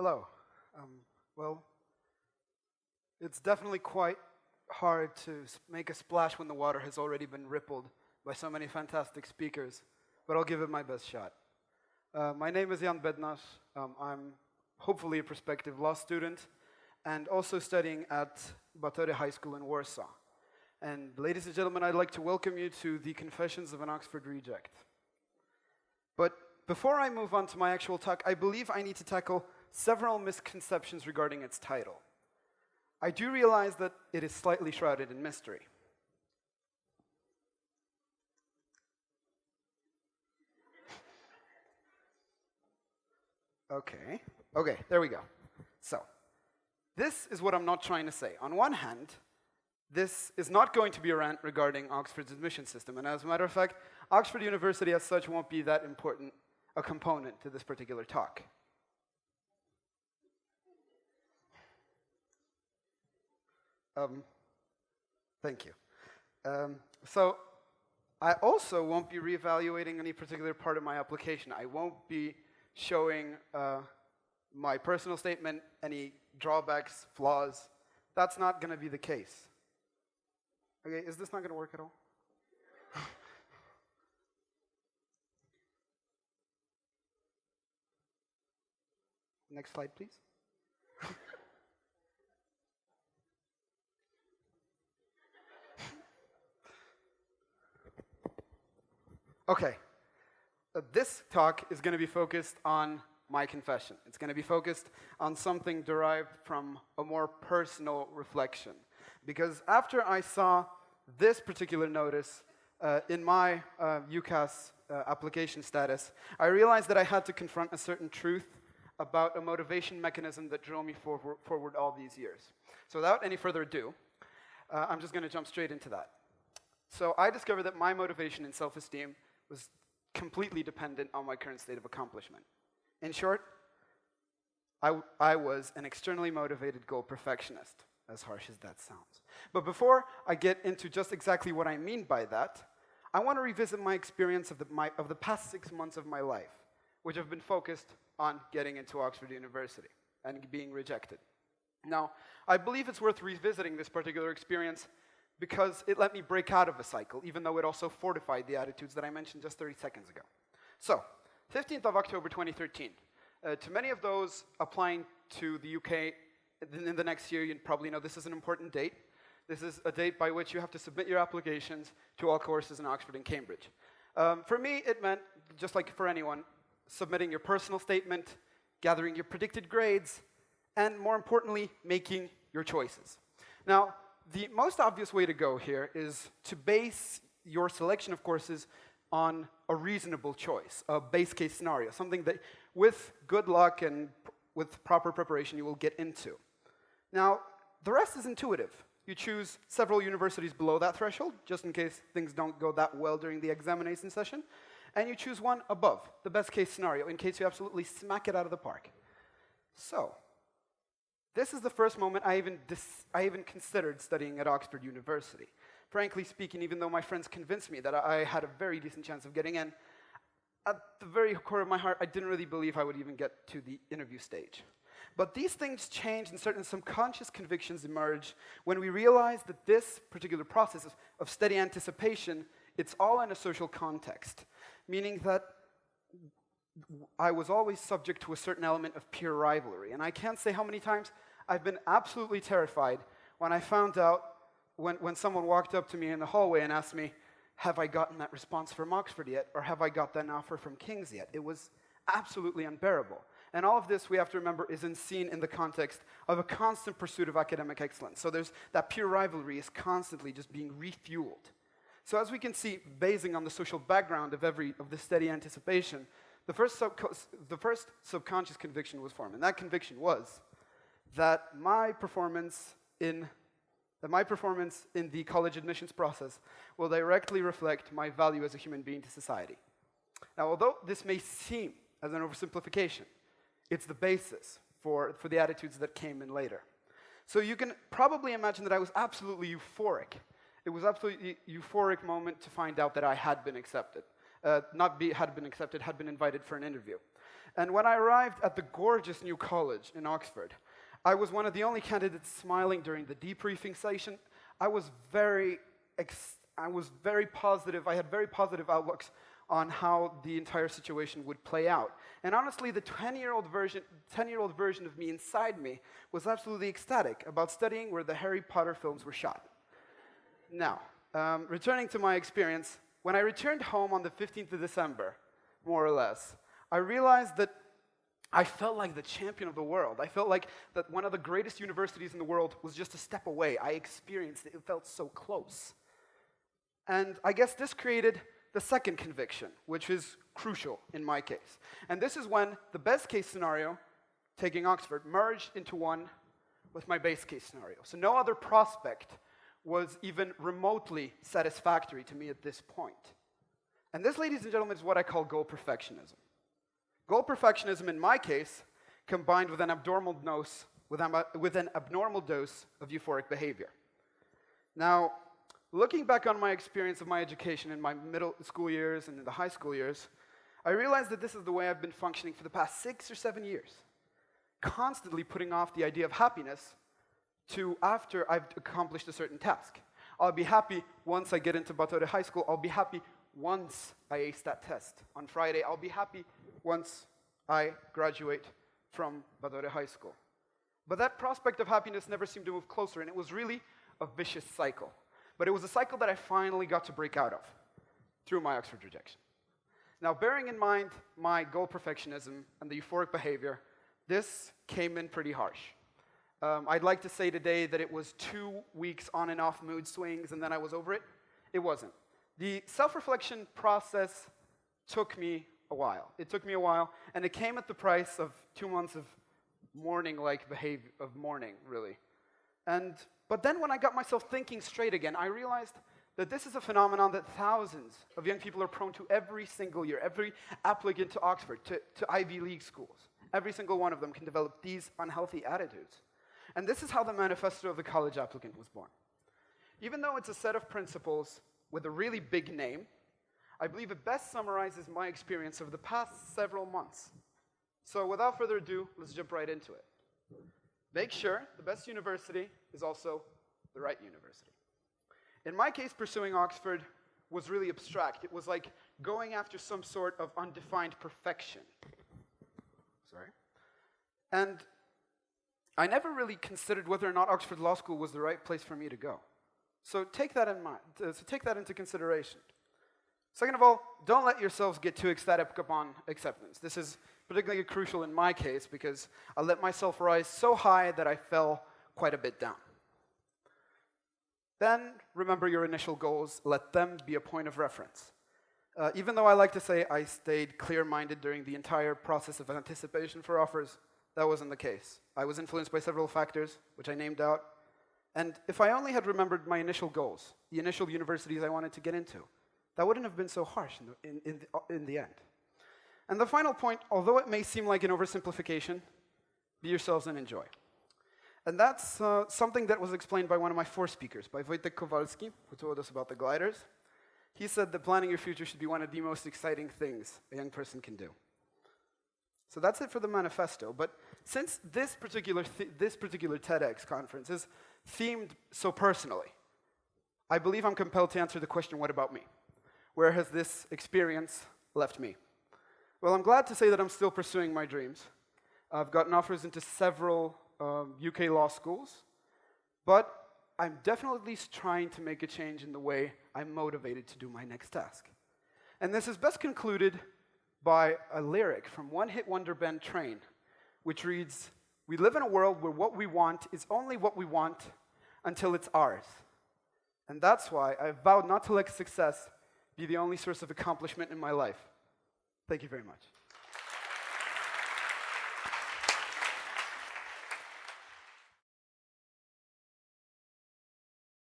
Hello. Well, it's definitely quite hard to make a splash when the water has already been rippled by so many fantastic speakers, but I'll give it my best shot. My name is Bednarz. I'm hopefully a prospective law student and also studying at High School in Warsaw. And ladies and gentlemen, I'd like to welcome you to the Confessions of an Oxford Reject. But before I move on to my actual talk, I believe I need to tackle several misconceptions regarding its title. I do realize that it is slightly shrouded in mystery. Okay, there we go. So, this is what I'm not trying to say. On one hand, this is not going to be a rant regarding Oxford's admission system, and as a matter of fact, Oxford University as such won't be that important a component to this particular talk. Thank you. So, I also won't be reevaluating any particular part of my application. I won't be showing my personal statement, any drawbacks, flaws. That's not going to be the case. Okay, is this not going to work at all? Next slide, please. Okay, this talk is going to be focused on my confession. It's going to be focused on something derived from a more personal reflection. Because after I saw this particular notice in my UCAS application status, I realized that I had to confront a certain truth about a motivation mechanism that drove me forward all these years. So without any further ado, I'm just going to jump straight into that. So I discovered that my motivation and self-esteem was completely dependent on my current state of accomplishment. In short, I was an externally motivated goal perfectionist, as harsh as that sounds. But before I get into just exactly what I mean by that, I want to revisit my experience of the past 6 months of my life, which have been focused on getting into Oxford University and being rejected. Now, I believe it's worth revisiting this particular experience because it let me break out of a cycle, even though it also fortified the attitudes that I mentioned just 30 seconds ago. So, 15th of October 2013. To many of those applying to the UK in the next year, you probably know this is an important date. This is a date by which you have to submit your applications to all courses in Oxford and Cambridge. For me, it meant, just like for anyone, submitting your personal statement, gathering your predicted grades, and more importantly, making your choices. Now, the most obvious way to go here is to base your selection of courses on a reasonable choice, a base case scenario, something that with good luck and with proper preparation you will get into. Now, the rest is intuitive. You choose several universities below that threshold, just in case things don't go that well during the examination session, and you choose one above, the best case scenario, in case you absolutely smack it out of the park. So, this is the first moment I even considered studying at Oxford University. Frankly speaking, even though my friends convinced me that I had a very decent chance of getting in, at the very core of my heart, I didn't really believe I would even get to the interview stage. But these things change and certain subconscious convictions emerge when we realize that this particular process of steady anticipation, it's all in a social context, meaning that I was always subject to a certain element of peer rivalry. And I can't say how many times I've been absolutely terrified when I found out when someone walked up to me in the hallway and asked me, have I gotten that response from Oxford yet? Or have I got that offer from King's yet? It was absolutely unbearable. And all of this, we have to remember, is seen in the context of a constant pursuit of academic excellence. So there's that peer rivalry is constantly just being refueled. So as we can see, basing on the social background of this steady anticipation, the first subconscious conviction was formed, and that conviction was that my performance in the college admissions process will directly reflect my value as a human being to society. Now, although this may seem as an oversimplification, it's the basis for the attitudes that came in later. So you can probably imagine that I was absolutely euphoric. It was absolutely euphoric moment to find out that I had been accepted. Had been invited for an interview. And when I arrived at the gorgeous new college in Oxford, I was one of the only candidates smiling during the debriefing session. I was very positive. I had very positive outlooks on how the entire situation would play out. And honestly, the 10-year-old version of me inside me was absolutely ecstatic about studying where the Harry Potter films were shot. Now, returning to my experience, when I returned home on the 15th of December, more or less, I realized that I felt like the champion of the world. I felt like that one of the greatest universities in the world was just a step away. I experienced it. It felt so close. And I guess this created the second conviction, which is crucial in my case. And this is when the best case scenario, taking Oxford, merged into one with my base case scenario. So no other prospect was even remotely satisfactory to me at this point. And this, ladies and gentlemen, is what I call goal perfectionism. Goal perfectionism, in my case, combined with an abnormal dose of euphoric behavior. Now, looking back on my experience of my education in my middle school years and in the high school years, I realized that this is the way I've been functioning for the past 6 or 7 years, constantly putting off the idea of happiness to after I've accomplished a certain task. I'll be happy once I get into Batory High School. I'll be happy once I ace that test on Friday. I'll be happy once I graduate from Batory High School. But that prospect of happiness never seemed to move closer, and it was really a vicious cycle. But it was a cycle that I finally got to break out of through my Oxford rejection. Now, bearing in mind my goal perfectionism and the euphoric behavior, this came in pretty harsh. I'd like to say today that it was 2 weeks on and off mood swings and then I was over it. It wasn't. The self-reflection process took me a while. It took me a while, and it came at the price of 2 months of mourning-like behavior, of mourning, really. But then when I got myself thinking straight again, I realized that this is a phenomenon that thousands of young people are prone to every single year. Every applicant to Oxford, to Ivy League schools, every single one of them can develop these unhealthy attitudes. And this is how the manifesto of the college applicant was born. Even though it's a set of principles with a really big name, I believe it best summarizes my experience over the past several months. So without further ado, let's jump right into it. Make sure the best university is also the right university. In my case, pursuing Oxford was really abstract. It was like going after some sort of undefined perfection. And I never really considered whether or not Oxford Law School was the right place for me to go. So take that in mind. So take that into consideration. Second of all, don't let yourselves get too ecstatic upon acceptance. This is particularly crucial in my case because I let myself rise so high that I fell quite a bit down. Then, remember your initial goals. Let them be a point of reference. Even though I like to say I stayed clear-minded during the entire process of anticipation for offers, that wasn't the case. I was influenced by several factors, which I named out. And if I only had remembered my initial goals, the initial universities I wanted to get into, that wouldn't have been so harsh in the end. And the final point, although it may seem like an oversimplification, be yourselves and enjoy. And that's something that was explained by one of my 4 speakers, by Wojtek Kowalski, who told us about the gliders. He said that planning your future should be one of the most exciting things a young person can do. So that's it for the manifesto. But since this particular TEDx conference is themed so personally, I believe I'm compelled to answer the question, what about me? Where has this experience left me? Well, I'm glad to say that I'm still pursuing my dreams. I've gotten offers into several UK law schools, but I'm definitely trying to make a change in the way I'm motivated to do my next task. And this is best concluded by a lyric from One Hit Wonder band Train, which reads, "We live in a world where what we want is only what we want until it's ours. And that's why I vowed not to let success be the only source of accomplishment in my life." Thank you very much.